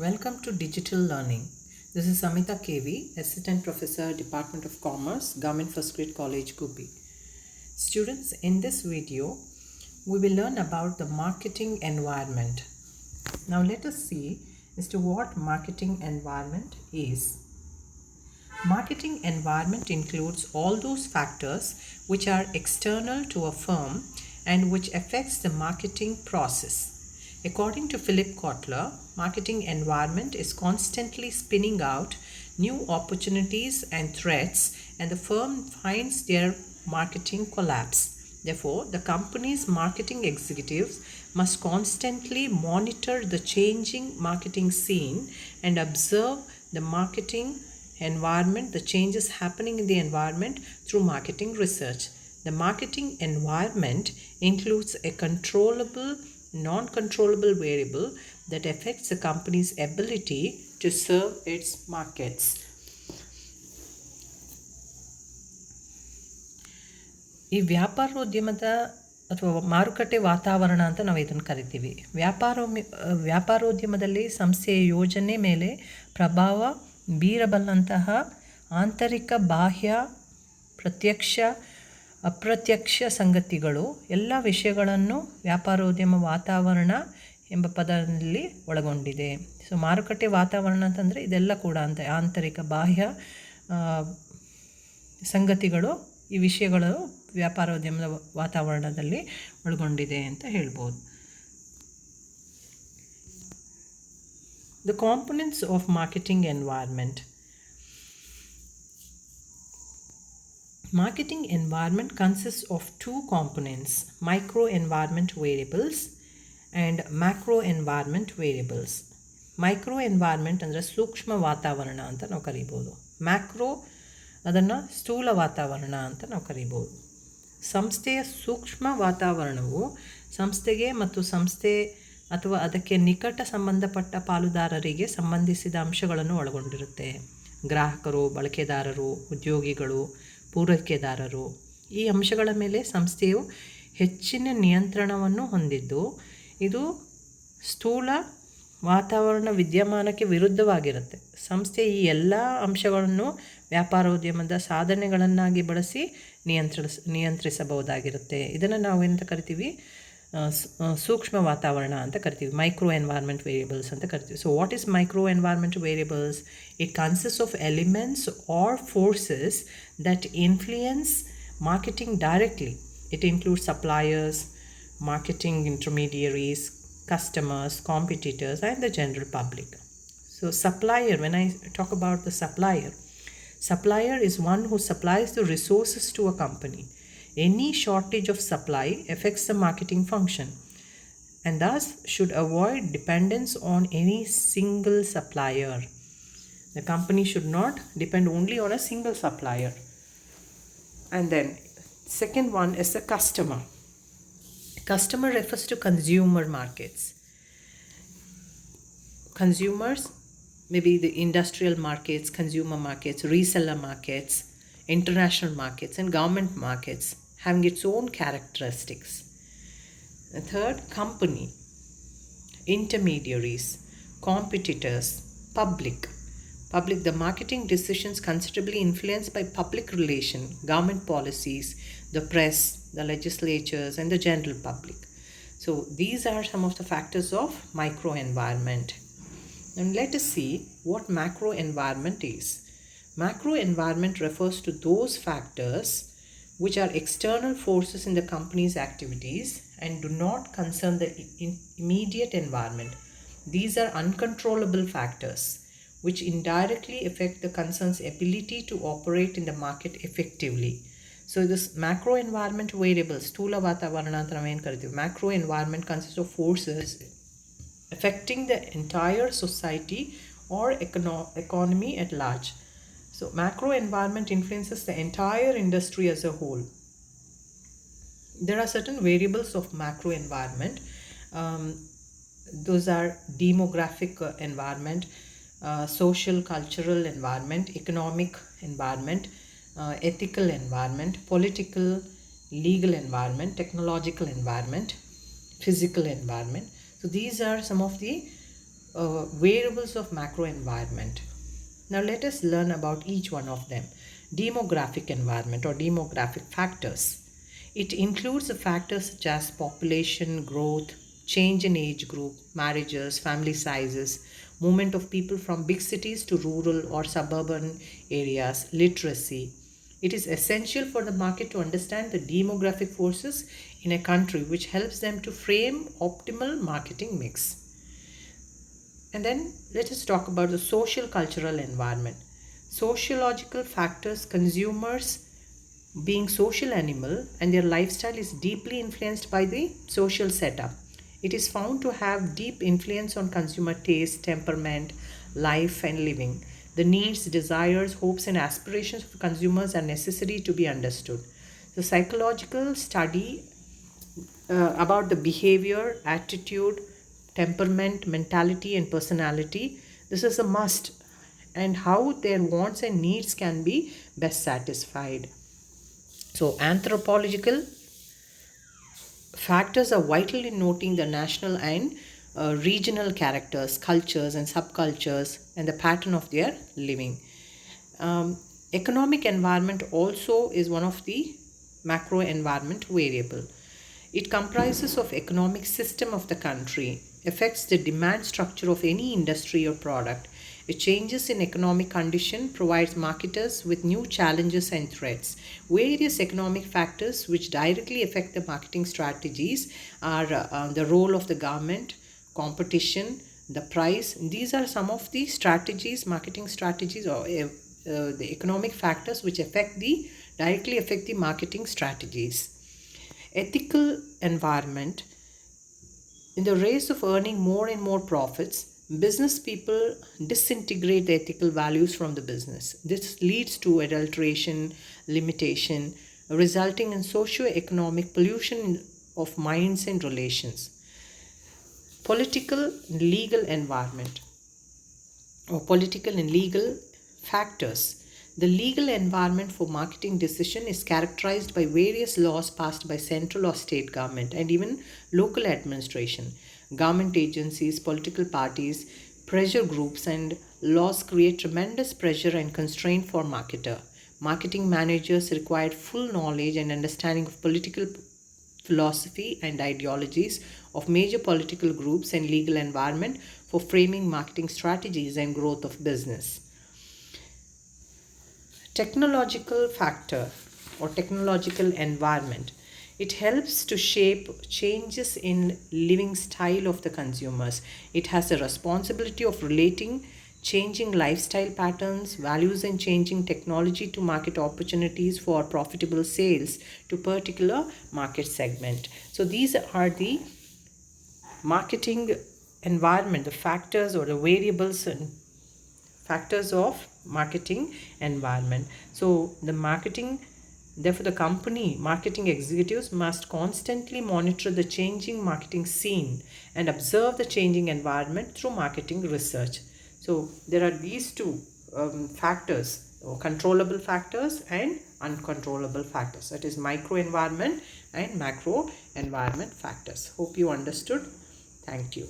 Welcome to Digital Learning. This is Samita KV, Assistant Professor, Department of Commerce, Government First Grade College, Gubi. Students, in this video, we will learn about the marketing environment. Now let us see as to what marketing environment is. Marketing environment includes all those factors which are external to a firm and which affects the marketing process. According to Philip Kotler, marketing environment is constantly spinning out new opportunities and threats, and the firm finds their marketing collapse. Therefore, the company's marketing executives must constantly monitor the changing marketing scene and observe the marketing environment, the changes happening in the environment through marketing research. The marketing environment includes a controllable, non-controllable variable that affects the company's ability to serve its markets. ಈ ವ್ಯಾಪಾರೋದ್ಯಮದ ಅಥವಾ ಮಾರುಕಟ್ಟೆ ವಾತಾವರಣ ಅಂತ ನಾವು ಇದನ್ನು ಕರಿತೀವಿ. ವ್ಯಾಪಾರೋದ್ಯಮದಲ್ಲಿ ಸಂಸ್ಥೆಯ ಯೋಜನೆ ಮೇಲೆ ಪ್ರಭಾವ ಬೀರಬಲ್ಲಂತಹ ಆಂತರಿಕ, ಬಾಹ್ಯ, ಪ್ರತ್ಯಕ್ಷ, ಅಪ್ರತ್ಯಕ್ಷ ಸಂಗತಿಗಳು ಎಲ್ಲ ವಿಷಯಗಳನ್ನು ವ್ಯಾಪಾರೋದ್ಯಮ ವಾತಾವರಣ ಎಂಬ ಪದದಲ್ಲಿ ಒಳಗೊಂಡಿದೆ. ಸೊ ಮಾರುಕಟ್ಟೆ ವಾತಾವರಣ ಅಂತಂದರೆ ಇದೆಲ್ಲ ಕೂಡ ಅಂತ ಆಂತರಿಕ, ಬಾಹ್ಯ ಸಂಗತಿಗಳು, ಈ ವಿಷಯಗಳು ವ್ಯಾಪಾರೋದ್ಯಮದ ವಾತಾವರಣದಲ್ಲಿ ಒಳಗೊಂಡಿದೆ ಅಂತ ಹೇಳ್ಬೋದು. The components of marketing environment. Marketing environment consists of two components, micro environment variables and macro environment variables. Micro environment ಅಂದರೆ ಸೂಕ್ಷ್ಮ ವಾತಾವರಣ ಅಂತ ನಾವು ಕರಿಬೋದು. ಮ್ಯಾಕ್ರೋ ಅದನ್ನು ಸ್ಥೂಲ ವಾತಾವರಣ ಅಂತ ನಾವು ಕರಿಬೋದು. ಸಂಸ್ಥೆಯ ಸೂಕ್ಷ್ಮ ವಾತಾವರಣವು ಸಂಸ್ಥೆಗೆ ಮತ್ತು ಸಂಸ್ಥೆ ಅಥವಾ ಅದಕ್ಕೆ ನಿಕಟ ಸಂಬಂಧಪಟ್ಟ ಪಾಲುದಾರರಿಗೆ ಸಂಬಂಧಿಸಿದ ಅಂಶಗಳನ್ನು ಒಳಗೊಂಡಿರುತ್ತೆ. ಗ್ರಾಹಕರು, ಬಳಕೆದಾರರು, ಉದ್ಯೋಗಿಗಳು, ಪೂರೈಕೆದಾರರು, ಈ ಅಂಶಗಳ ಮೇಲೆ ಸಂಸ್ಥೆಯು ಹೆಚ್ಚಿನ ನಿಯಂತ್ರಣವನ್ನು ಹೊಂದಿದ್ದು ಇದು ಸ್ಥೂಲ ವಾತಾವರಣ ವಿದ್ಯಮಾನಕ್ಕೆ ವಿರುದ್ಧವಾಗಿರುತ್ತೆ. ಸಂಸ್ಥೆ ಈ ಎಲ್ಲ ಅಂಶಗಳನ್ನು ವ್ಯಾಪಾರೋದ್ಯಮದ ಸಾಧನೆಗಳನ್ನಾಗಿ ಬಳಸಿ ನಿಯಂತ್ರಿಸಬಹುದಾಗಿರುತ್ತೆ. ಇದನ್ನು ನಾವು ಎಂತ ಕರಿತೀವಿ? ಸೂಕ್ಷ್ಮ ವಾತಾವರಣ ಅಂತ ಕರಿತೀವಿ. ಮೈಕ್ರೋ ಎನ್ವೈರ್ಮೆಂಟ್ ವೇರಿಯಬಲ್ಸ್ ಅಂತ ಕರಿತೀವಿ. So what is micro environment variables? It consist of elements are forces that influence marketing directly. It includes suppliers, marketing intermediaries, customers, competitors, and the general public. So supplier, when I talk about the supplier is one who supplies the resources to a company. Any shortage of supply affects the marketing function and thus should avoid dependence on any single supplier. The company should not depend only on a single supplier. And then second one is the customer. Customer refers to consumer markets. Consumers may be the industrial markets, consumer markets, reseller markets, international markets, and government markets, having its own characteristics. The third, company, intermediaries, competitors, public, the marketing decisions considerably influenced by public relation, government policies, the press, the legislatures, and the general public. So these are some of the factors of micro environment. And let us see what macro environment is. Macro environment refers to those factors which are external forces in the company's activities and do not concern the immediate environment. These are uncontrollable factors which indirectly affect the concern's ability to operate in the market effectively. So this macro environment variables, stula vatavarana anta navu ಏನು ಕರಿತೀವಿ. Macro environment consists of forces affecting the entire society or economy at large. So macro environment influences the entire industry as a whole. There are certain variables of macro environment. Those are demographic environment, social cultural environment, economic environment, ethical environment, political, legal environment, technological environment, physical environment. So these are some of the variables of macro environment. Now let us learn about each one of them. Demographic environment or demographic factors. It includes the factors such as population growth, change in age group, marriages, family sizes, movement of people from big cities to rural or suburban areas, literacy. It is essential for the market to understand the demographic forces in a country, which helps them to frame optimal marketing mix. And then let us talk about the social cultural environment. Sociological factors, consumers being social animal and their lifestyle is deeply influenced by the social setup. It is found to have deep influence on consumer taste, temperament, life and living. The needs, desires, hopes and aspirations of consumers are necessary to be understood. The psychological study about the behavior, attitude, temperament, mentality, and personality. This is a must, and how their wants and needs can be best satisfied. So, anthropological factors are vital in noting the national and regional characters, cultures, and subcultures, and the pattern of their living. Um, Economic environment also is one of the macro environment variable. It comprises of economic system of the country, affects the demand structure of any industry or product. It changes in economic condition, provides marketers with new challenges and threats. Various economic factors which directly affect the marketing strategies are the role of the government, competition, the price. These are some of the strategies, marketing strategies, or the economic factors which directly affect the marketing strategies. Ethical environment. In the race of earning more and more profits, business people disintegrate the ethical values from the business. This leads to adulteration, limitation, resulting in socio-economic pollution of minds and relations. Political and legal environment or political and legal factors. The legal environment for marketing decision is characterized by various laws passed by central or state government and even local administration. Government agencies, political parties, pressure groups and laws create tremendous pressure and constraint for marketer. Marketing managers require full knowledge and understanding of political philosophy and ideologies of major political groups and legal environment for framing marketing strategies and growth of business. Technological factor or technological environment. It helps to shape changes in living style of the consumers. It has a responsibility of relating changing lifestyle patterns, values and changing technology to market opportunities for profitable sales to particular market segment. So these are the marketing environment, the factors or the variables and factors of marketing environment. So therefore the company marketing executives must constantly monitor the changing marketing scene and observe the changing environment through marketing research. So there are these two factors, or controllable factors and uncontrollable factors, that is micro environment and macro environment factors. Hope you understood. Thank you.